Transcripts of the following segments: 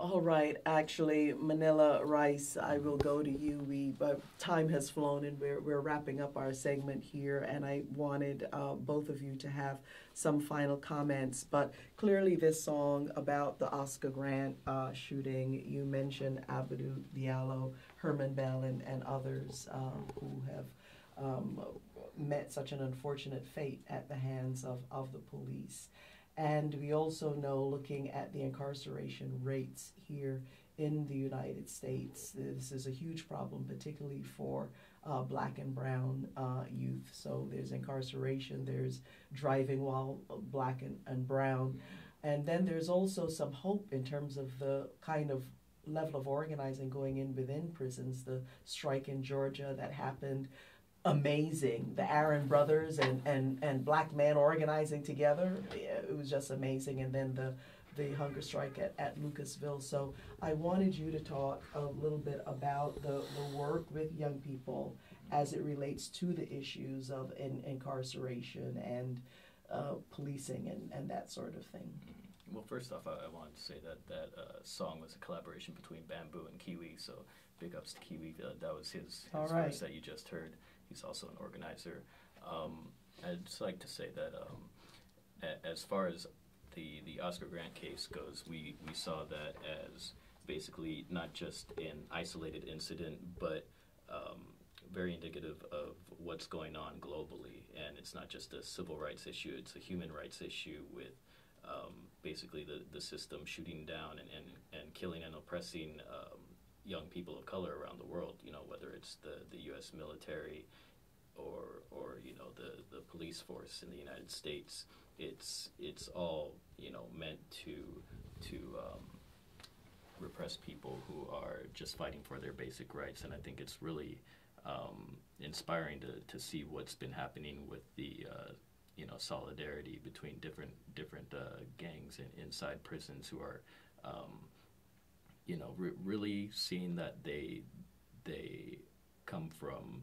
All right, actually, Manila Rice, I will go to you. But time has flown, and we're wrapping up our segment here. And I wanted both of you to have some final comments. But clearly, this song about the Oscar Grant shooting, you mentioned Abdou Diallo, Herman Bell, and others who have met such an unfortunate fate at the hands of the police. And we also know, looking at the incarceration rates here in the United States, this is a huge problem, particularly for black and brown youth. So there's incarceration, there's driving while black and brown. And then there's also some hope in terms of the kind of level of organizing going in within prisons. The strike in Georgia that happened, amazing. The Aaron brothers and black men organizing together, it was just amazing. And then the hunger strike at Lucasville. So I wanted you to talk a little bit about the work with young people as it relates to the issues of incarceration and policing and that sort of thing. Well, first off, I wanted to say that song was a collaboration between Bamboo and Kiwi, so big ups to Kiwi. That was his verse that you just heard. He's also an organizer. I'd just like to say that as far as the Oscar Grant case goes, we saw that as basically not just an isolated incident, but very indicative of what's going on globally. And it's not just a civil rights issue, it's a human rights issue with basically the system shooting down and killing and oppressing young people of color around the world, whether it's the U.S. military or the police force in the United States. It's all, meant to repress people who are just fighting for their basic rights. And I think it's really inspiring to see what's been happening with the solidarity between different gangs inside prisons who are really seeing that they come from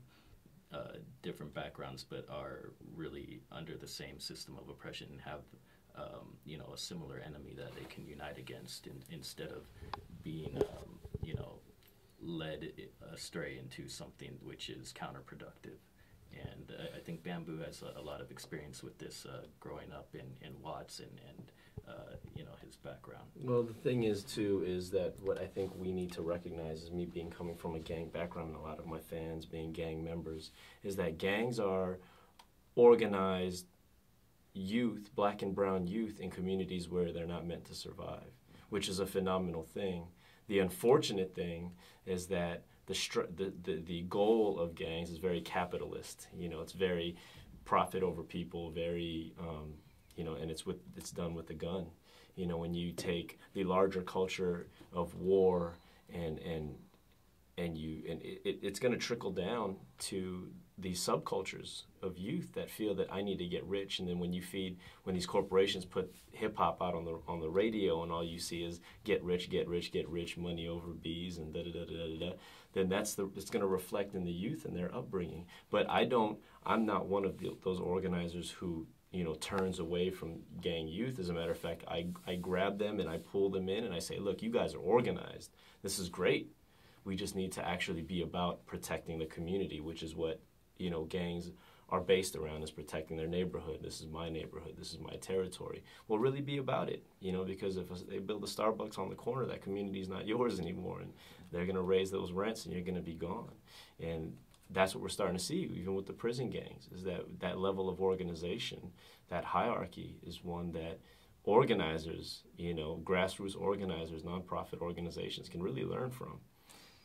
different backgrounds, but are really under the same system of oppression and have a similar enemy that they can unite against, instead of being led astray into something which is counterproductive. And I think Bamboo has a lot of experience with this, growing up in Watts and his background. Well, the thing is, too, is that what I think we need to recognize, is me coming from a gang background and a lot of my fans being gang members, is that gangs are organized youth, black and brown youth, in communities where they're not meant to survive, which is a phenomenal thing. The unfortunate thing is that the goal of gangs is very capitalist. It's very profit over people, very and it's done with the gun. When you take the larger culture of war and it's going to trickle down to these subcultures of youth that feel that I need to get rich. And then when these corporations put hip hop out on the radio, and all you see is get rich, money over bees, and da da da da da, then it's going to reflect in the youth and their upbringing. But I'm not one of those organizers who turns away from gang youth. As a matter of fact, I grab them and I pull them in and I say, look, you guys are organized. This is great. We just need to actually be about protecting the community, which is what gangs are based around, is protecting their neighborhood. This is my neighborhood. This is my territory. Well, really be about it, because if they build a Starbucks on the corner, that community is not yours anymore, and they're going to raise those rents, and you're going to be gone. And that's what we're starting to see, even with the prison gangs, is that level of organization, that hierarchy, is one that organizers, grassroots organizers, nonprofit organizations can really learn from,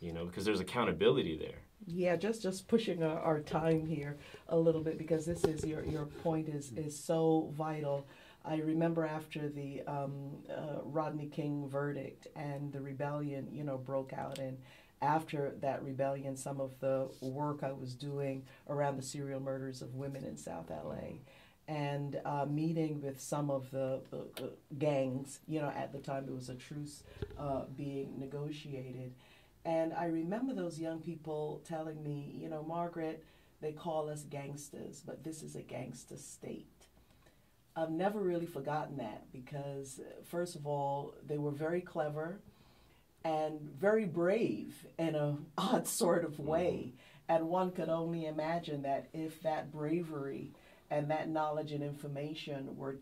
because there's accountability there. Yeah, just pushing our time here a little bit, because this is your point is so vital. I remember after the Rodney King verdict and the rebellion, broke out, and after that rebellion, some of the work I was doing around the serial murders of women in South LA, and meeting with some of the gangs, at the time it was a truce being negotiated. And I remember those young people telling me, Margaret, they call us gangsters, but this is a gangster state. I've never really forgotten that, because, first of all, they were very clever, and very brave in a odd sort of way. And one could only imagine that if that bravery and that knowledge and information were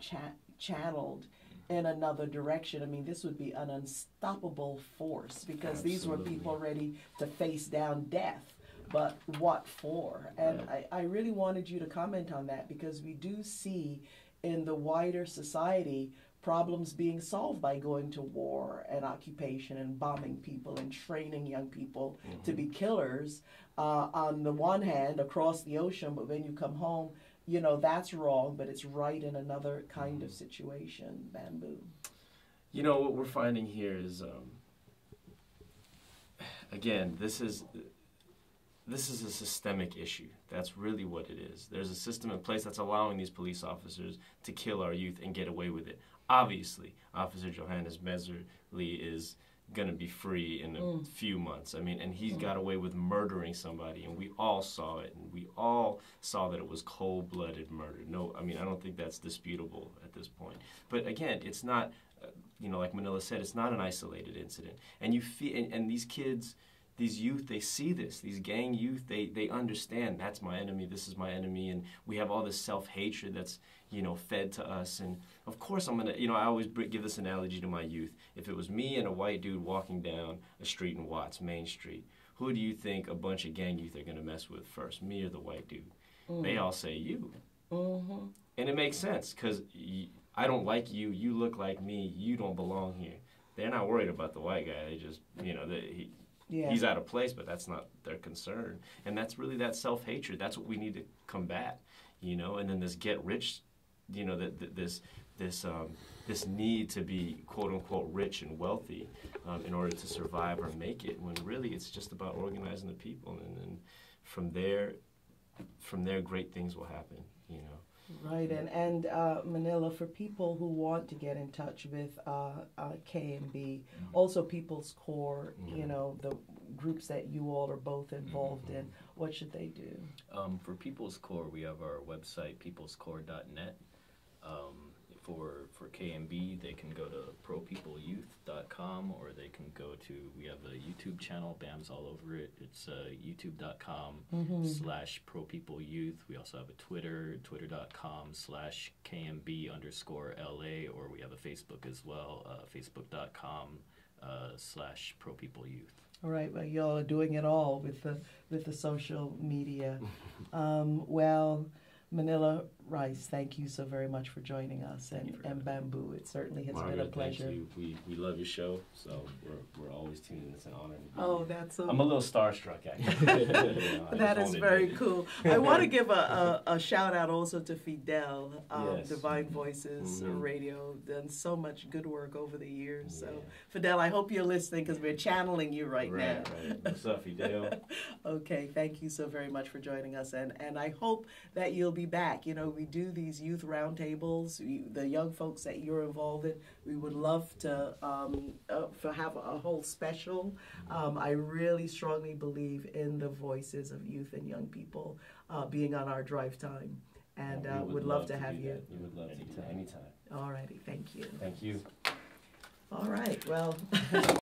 channeled in another direction, I mean, this would be an unstoppable force, because these were people ready to face down death. But what for? And I really wanted you to comment on that, because we do see in the wider society problems being solved by going to war and occupation and bombing people and training young people to be killers on the one hand across the ocean, but when you come home, you know, that's wrong, but it's right in another kind of situation. Bamboo. You know, what we're finding here is, again, this is a systemic issue. That's really what it is. There's a system in place that's allowing these police officers to kill our youth and get away with it. Obviously, Officer Johannes Messerly is going to be free in a few months. I mean, and he's got away with murdering somebody, and we all saw it, and we all saw that it was cold-blooded murder. No, I mean, I don't think that's disputable at this point. But again, it's not, you know, like Manila said, it's not an isolated incident. And you feel, and these kids, these youth, they see this. These gang youth, they understand, that's my enemy, this is my enemy, and we have all this self-hatred that's, you know, fed to us. And of course I'm gonna, you know, I always give this analogy to my youth. If it was me and a white dude walking down a street in Watts, Main Street, who do you think a bunch of gang youth are gonna mess with first, me or the white dude? They all say you. And it makes sense, because I don't like you, you look like me, you don't belong here. They're not worried about the white guy. They just, you know, he's out of place, but that's not their concern. And that's really that self-hatred. That's what we need to combat, you know. And then this get rich, you know, this need to be quote unquote rich and wealthy in order to survive or make it. When really it's just about organizing the people, and then from there, great things will happen, you know. Right, and Manila, for people who want to get in touch with KMB, also People's Core, you know, the groups that you all are both involved in, what should they do? For People's Core, we have our website, peoplescore.net. For KMB, they can go to propeopleYouth.com, or they can go to, we have a YouTube channel, Bam's all over it. It's youtube.com/propeopleYouth. We also have a Twitter, twitter.com/KMB_LA, or we have a Facebook as well, facebook.com/propeopleYouth. All right, well, y'all are doing it all with the social media. Well, Manila Rice, thank you so very much for joining us, and Bamboo. It certainly has been a pleasure. Thank you. We love your show, so we're always tuning in. It's an honor. Oh, that's so. I'm a little starstruck, actually. You know, that is very cool. I want to give a shout out also to Fidel, yes. Divine Voices Radio, done so much good work over the years. So Fidel, I hope you're listening, because we're channeling you right now. Right. What's up, Fidel? Okay, thank you so very much for joining us, and I hope that you'll be back. You know, we do these youth roundtables, the young folks that you're involved in. We would love to have a whole special. I really strongly believe in the voices of youth and young people being on our drive time, and would love to have you. We would love to anytime. All righty, thank you. Thank you. All right, well.